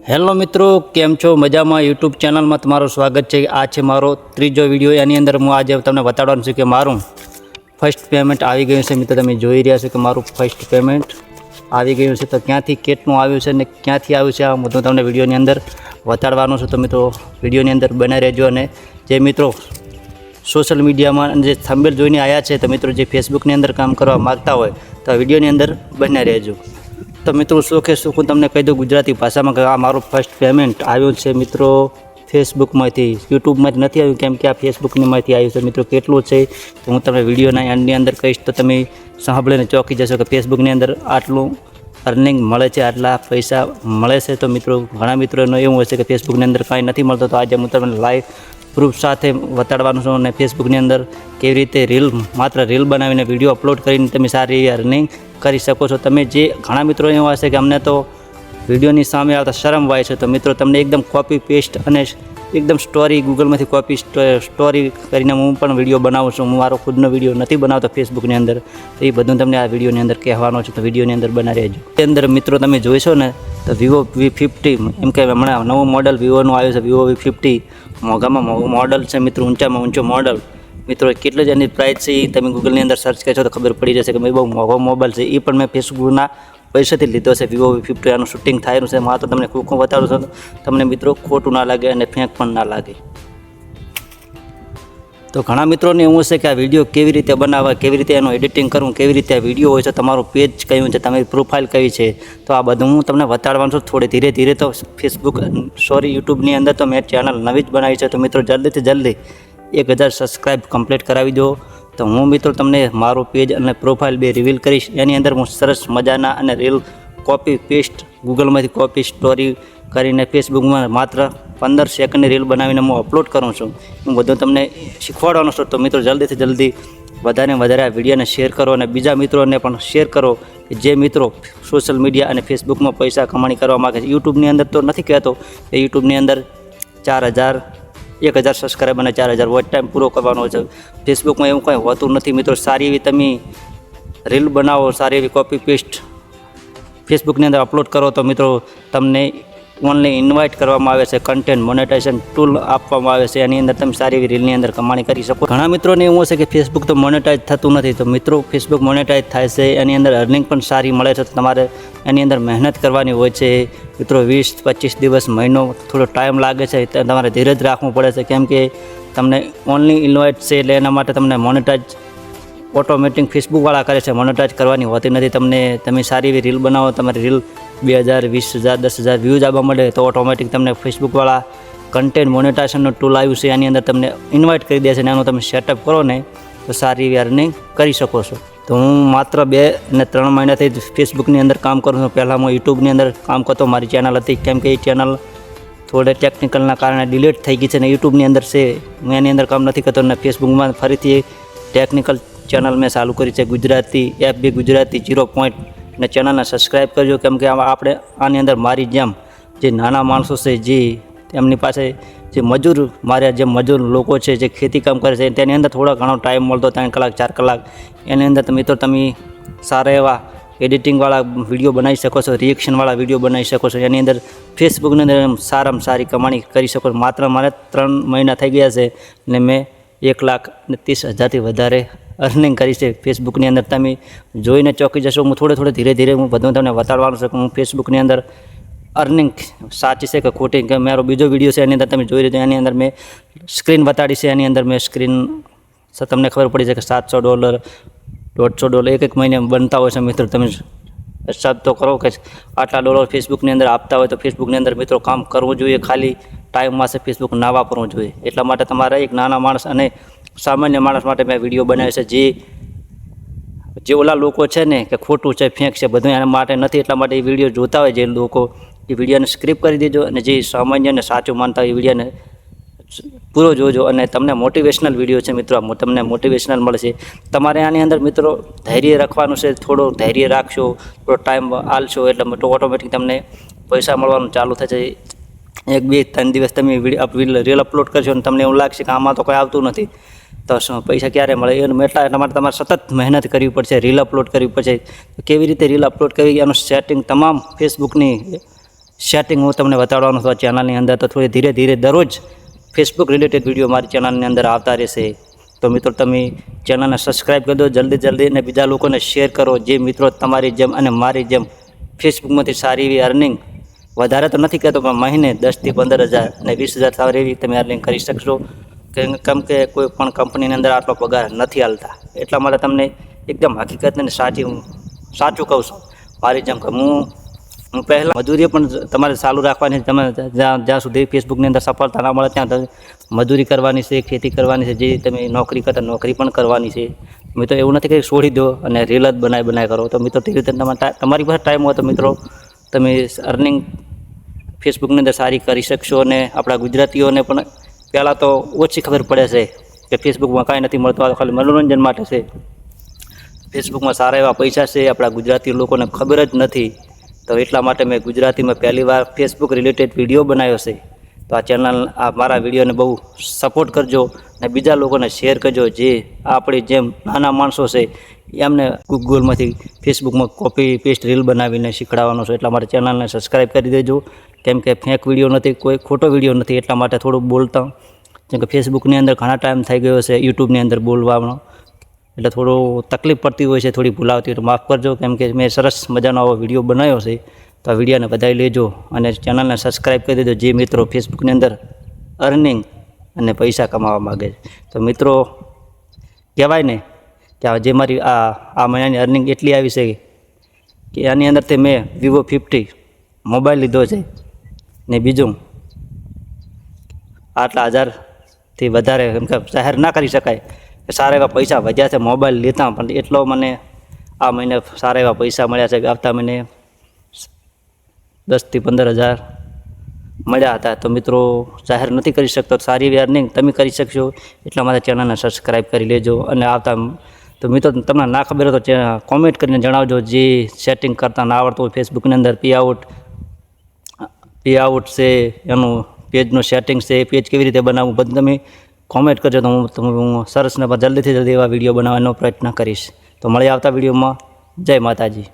Hello મિત્રો, કેમ છો? મજામાં? યુટ્યુબ ચેનલમાં તમારું સ્વાગત છે। આ છે મારો ત્રીજો વિડીયો। એની અંદર હું આજે તમને બતાડવાનું છું કે મારું ફર્સ્ટ પેમેન્ટ આવી ગયું છે। મિત્રો તમે જોઈ રહ્યા છો કે મારું ફર્સ્ટ પેમેન્ટ આવી ગયું છે। તો ક્યાંથી કેટલું આવ્યું છે અને ક્યાંથી આવ્યું છે આ બધું તમને વિડીયોની અંદર બતાડવાનું છે। તો મિત્રો વિડીયોની અંદર બને રહેજો। અને જે મિત્રો સોશિયલ મીડિયામાં જે થંબનેલ જોઈને આવ્યા છે, તો મિત્રો જે ફેસબુકની અંદર કામ કરવા માગતા હોય તો આ વિડીયોની અંદર બને રહેજો। તો મિત્રો સુખે સુખ હું તમને કહી દઉં ગુજરાતી ભાષામાં કે આ મારું ફર્સ્ટ પેમેન્ટ આવ્યું છે મિત્રો ફેસબુકમાંથી, યુટ્યુબમાંથી નથી આવ્યું, કેમ કે આ ફેસબુકનીમાંથી આવ્યું છે। મિત્રો કેટલું છે તો હું તમને વિડીયોના એન્ડની અંદર કહીશ તો તમે સાંભળીને ચોંકી જશો કે ફેસબુકની અંદર આટલું અર્નિંગ મળે છે, આટલા પૈસા મળે છે। તો મિત્રો ઘણા મિત્રોનું એવું હોય છે કે ફેસબુકની અંદર કાંઈ નથી મળતો, તો આજે હું તમને લાઈવ પ્રૂફ સાથે બતાડવાનું છું અને ફેસબુકની અંદર કેવી રીતે માત્ર રીલ બનાવીને વિડીયો અપલોડ કરીને તમે સારી એવી અર્નિંગ કરી શકો છો। તમે જે ઘણા મિત્રો એવા હશે કે અમને તો વિડીયોની સામે આવતા શરમ વાય છે, તો મિત્રો તમને એકદમ કોપી પેસ્ટ અને એકદમ સ્ટોરી ગૂગલમાંથી કોપી સ્ટોરી કરીને હું પણ વિડીયો બનાવું છું। હું મારો ખુદનો વિડીયો નથી બનાવતો ફેસબુકની અંદર, તો એ બધું તમને આ વિડીયોની અંદર કહેવાનો છે, તો વિડીયોની અંદર બના રહેજો। તે અંદર મિત્રો તમે જોઈશો ને તો વિવો V50 એમ કે હમણાં નવું મોડલ વિવોનું આવ્યું છે, વિવો V50 મોંઘામાં મોંઘું મોડલ છે મિત્રો, ઊંચામાં ઊંચો મોડલ। મિત્રો કેટલી જ એની પ્રાઇસ છે એ તમે ગૂગલની અંદર સર્ચ કરશો તો ખબર પડી જશે કે ભાઈ બહુ મોંઘો મોબાઈલ છે। એ પણ મેં ફેસબુકના પૈસાથી લીધો છે, વિવો V50 આનું શૂટિંગ થાયનું છે। માં તો તમને ખૂબ બતાડું છું, તમને મિત્રો ખોટું ના લાગે અને ફેંક પણ ના લાગે। તો ઘણા મિત્રોને એવું છે કે આ વિડીયો કેવી રીતે બનાવવા, કેવી રીતે એનું એડિટિંગ કરવું, કેવી રીતે આ વિડીયો હોય છે, તમારું પેજ કયું છે, તમારી પ્રોફાઇલ કઈ છે, તો આ બધું હું તમને બતાડવાનું છું થોડી ધીરે ધીરે। તો યુટ્યુબની અંદર તો મેં ચેનલ નવી જ બનાવી છે, તો મિત્રો જલ્દીથી જલ્દી 1000 સબસ્ક્રાઈબ કમ્પ્લીટ કરાવી દો। તો હું મિત્રો તમને મારું પેજ અને પ્રોફાઇલ બે રિવીલ કરીશ। એની અંદર હું સરસ મજાના અને રીલ કોપી પેસ્ટ ગૂગલમાંથી કોપી સ્ટોરી કરીને ફેસબુકમાં માત્ર 15 સેકન્ડની રીલ બનાવીને હું અપલોડ કરું છું। હું બધું તમને શીખવાડવાનો છું। તો મિત્રો જલ્દીથી જલ્દી વધારે આ વિડીયોને શેર કરો અને બીજા મિત્રોને પણ શેર કરો કે જે મિત્રો સોશિયલ મીડિયા અને ફેસબુકમાં પૈસા કમાણી કરવા માગે છે। યુટ્યુબની અંદર તો નથી કહેતો કે યુટ્યુબની અંદર 1000 સબસ્ક્રાઈબ અને 4000 વોચ ટાઈમ પૂરો કરવાનો છે। ફેસબુકમાં એવું કંઈ હોતું નથી મિત્રો। સારી એવી તમે રીલ બનાવો, સારી એવી કોપી પેસ્ટ ફેસબુકની અંદર અપલોડ કરો તો મિત્રો તમને ઓનલી ઇન્વાઇટ કરવામાં આવે છે, કન્ટેન્ટ મોનેટાઇઝેશન ટૂલ આપવામાં આવે છે, એની અંદર તમે સારી એવી રીલની અંદર કમાણી કરી શકો। ઘણા મિત્રોને એવું હશે કે ફેસબુક તો મોનેટાઇઝ થતું નથી, તો મિત્રો ફેસબુક મોનેટાઇઝ થાય છે, એની અંદર અર્નિંગ પણ સારી મળે છે। તમારે એની અંદર મહેનત કરવાની હોય છે મિત્રો, 20-25 દિવસ, મહિનો થોડો ટાઈમ લાગે છે, તમારે ધીરજ રાખવું પડે છે, કેમ કે તમને ઓનલી ઇન્વાઇટ છે એટલે એના માટે તમને મોનેટાઇઝ ઓટોમેટિક ફેસબુકવાળા કરે છે, મોનેટાઇઝ કરવાની હોતી નથી। તમે સારી એવી રીલ બનાવો, તમારી રીલ 2000, 20000, 10000 વ્યૂઝ આવવા મળે તો ઓટોમેટિક તમને ફેસબુકવાળા કન્ટેન્ટ મોનેટાઇઝેશનનો ટૂલ આવ્યું છે, એની અંદર તમને ઇન્વાઇટ કરી દેશે અને એનું તમે સેટઅપ કરો ને તો સારી એવી અર્નિંગ કરી શકો છો। તો હું માત્ર 2 અને 3 મહિનાથી જ ફેસબુકની અંદર કામ કરું છું। પહેલાં હું યુટ્યુબની અંદર કામ કરતો, મારી ચેનલ હતી, કેમ કે એ ચેનલ થોડે ટેકનિકલના કારણે ડિલીટ થઈ ગઈ છે ને યુટ્યુબની અંદર છે, હું એની અંદર કામ નથી કરતો અને ફેસબુકમાં ફરીથી ટેકનિકલ ચેનલ મેં ચાલુ કરી છે, ગુજરાતી FB ગુજરાતી 0 પોઈન્ટ, અને ચેનલને સબસ્ક્રાઈબ કરજો, કેમ કે આપણે આની અંદર મારી જેમ જે નાના માણસો છે, જે એમની પાસે જે મારા જે મજૂર લોકો છે જે ખેતી કામ કરે છે, તેની અંદર થોડા ઘણો ટાઈમ મળતો 3 કલાક 4 કલાક, એની અંદર મિત્રો તમે સારા એવા એડિટિંગવાળા વિડીયો બનાવી શકો છો, રિએક્શનવાળા વિડીયો બનાવી શકો છો, એની અંદર ફેસબુકની અંદર સારામાં સારી કમાણી કરી શકો છો। માત્ર મારે 3 મહિના થઈ ગયા છે અને મેં 1,30,000થી વધારે અર્નિંગ કરી છે ફેસબુકની અંદર। તમે જોઈને ચોંકી જશો। હું થોડે ધીરે હું બધું તમને બતાડવાનું છે કે હું ફેસબુકની અંદર અર્નિંગ સાચી છે કે ખોટી, કે મારો બીજો વિડીયો છે એની અંદર તમે જોઈ રહ્યો, એની અંદર મેં સ્ક્રીન બતાડી છે, એની અંદર મેં સ્ક્રીન તમને ખબર પડી છે કે $700, $150 એક મહિને બનતા હોય છે મિત્રો। તમે હિસાબ તો કરો કે આટલા ડોલર ફેસબુકની અંદર આપતા હોય તો ફેસબુકની અંદર મિત્રો કામ કરવું જોઈએ, ખાલી ટાઈમમાં છે ફેસબુક ના વાપરવું જોઈએ। એટલા માટે તમારે એક નાના માણસ અને સામાન્ય માણસ માટે મેં વિડીયો બનાવ્યો છે, જે ઓલા લોકો છે ને કે ખોટું છે, ફેંક છે, બધું એના માટે નથી। એટલા માટે એ વિડીયો જોતા હોય જે લોકો, એ વિડીયોને સ્ક્રિપ કરી દેજો અને જે સામાન્ય અને સાચું માનતા હોય એ વિડીયોને પૂરો જોજો। અને તમને મોટિવેશનલ વિડીયો છે મિત્રો, તમને મોટિવેશનલ મળશે। તમારે આની અંદર મિત્રો ધૈર્ય રાખવાનું છે, થોડો ધૈર્ય રાખશો, થોડો ટાઈમ આલશો એટલે ઓટોમેટિક તમને પૈસા મળવાનું ચાલુ થશે। 1-2-3 દિવસ તમે રીલ અપલોડ કરશો અને તમને એવું લાગશે કે આમાં તો કંઈ આવતું નથી, તો પૈસા ક્યારે મળે? એટલા માટે તમારે સતત મહેનત કરવી પડશે, રીલ અપલોડ કરવી પડશે। કેવી રીતે રીલ અપલોડ કરવી એનું સેટિંગ તમામ ફેસબુકની સેટિંગ હું તમને બતાડવાનો છું આ ચેનલની અંદર. તો થોડી ધીરે ધીરે દરરોજ ફેસબુક રિલેટેડ વિડીયો મારી ચેનલની અંદર આવતા રહેશે. તો મિત્રો તમે ચેનલને સબસ્ક્રાઈબ કરી દો જલ્દી અને બીજા લોકોને શેર કરો, જે મિત્રો તમારી જેમ અને મારી જેમ ફેસબુકમાંથી સારી એવી અર્નિંગ, વધારે તો નથી કહેતો પણ મહિને 10 થી 15,000 અને 20,000 સારી એવી તમે અર્નિંગ કરી શકશો. કેમ કે કોઈ પણ કંપનીની અંદર આટલો પગાર નથી હાલતા. એટલા માટે તમને એકદમ હકીકત અને સાચું કહું છું. મારી જેમ કે હું પહેલાં મજૂરી પણ તમારે ચાલુ રાખવાની છે. તમે જ્યાં સુધી ફેસબુકની અંદર સફળતા ના મળે ત્યાં મજૂરી કરવાની છે, ખેતી કરવાની છે, જે તમે નોકરી કરતા નોકરી પણ કરવાની છે. મિત્રો એવું નથી કે છોડી દો અને રીલ જ બનાવી કરો. તો મિત્રો તે રીતે તમારી પાસે ટાઈમ હોય તો મિત્રો તમે અર્નિંગ ફેસબુકની અંદર સારી કરી શકશો. અને આપણા ગુજરાતીઓને પણ પહેલાં તો ઓછી ખબર પડે છે કે ફેસબુકમાં કાંઈ નથી મળતું, આ ખાલી મનોરંજન માટે છે. ફેસબુકમાં સારા એવા પૈસા છે, આપણા ગુજરાતી લોકોને ખબર જ નથી. તો એટલા માટે મેં ગુજરાતીમાં પહેલી વાર ફેસબુક રિલેટેડ વિડીયો બનાવ્યો છે. તો આ ચેનલ, આ મારા વિડીયોને બહુ સપોર્ટ કરજો અને બીજા લોકોને શેર કરજો, જે આપણી જેમ નાના માણસો છે એમને ગૂગલમાંથી ફેસબુકમાં કોપી પેસ્ટ રીલ બનાવીને શીખડાવવાનો છે. એટલા માટે ચેનલને સબસ્ક્રાઈબ કરી દેજો. કેમ કે ફેક વિડીયો નથી, કોઈ ખોટો વિડીયો નથી. એટલા માટે થોડું બોલતા, જેમ કે ફેસબુકની અંદર ઘણા ટાઈમ થઈ ગયો છે, યુટ્યુબની અંદર બોલવાનો એટલે થોડું તકલીફ પડતી હોય છે, થોડી ભૂલાવતી હોય તો માફ કરજો. કેમ કે મેં સરસ મજાનો આવો વિડીયો બનાવ્યો છે. તો આ વિડીયોને બધાઈ લેજો અને ચેનલને સબસ્ક્રાઈબ કરી દેજો, જે મિત્રો ફેસબુકની અંદર અર્નિંગ અને પૈસા કમાવા માગે છે. તો મિત્રો કહેવાય ને કે જે મારી આ મહિનાની અર્નિંગ એટલી આવી છે કે આની અંદરથી મેં Vivo 50 મોબાઈલ લીધો છે ને બીજું આટલા હજારથી વધારે એમ કે જાહેર ના કરી શકાય કે સારા એવા પૈસા વધ્યા છે મોબાઈલ લેતા, પણ એટલો મને આ મહિને સારા એવા પૈસા મળ્યા છે કે આવતા મહિને 10 થી 15,000 મળ્યા હતા. તો મિત્રો જાહેર નથી કરી શકતો, સારી એવી અર્નિંગ તમે કરી શકશો. એટલા માટે ચેનલને સબસ્ક્રાઈબ કરી લેજો. અને આવતા તો મિત્રો તમને ના ખબર હોય તો કોમેન્ટ કરીને જણાવજો, જે સેટિંગ કરતાં ના આવડતું હોય ફેસબુકની અંદર પે આઉટ છે, એનું પેજનું સેટિંગ છે, પેજ કેવી રીતે બનાવવું બધું તમે કોમેન્ટ કરજો. તો હું સરસ ને જલ્દીથી જલ્દી એવા વિડીયો બનાવવાનો પ્રયત્ન કરીશ. તો મળીએ આવતા વિડીયોમાં. જય માતાજી.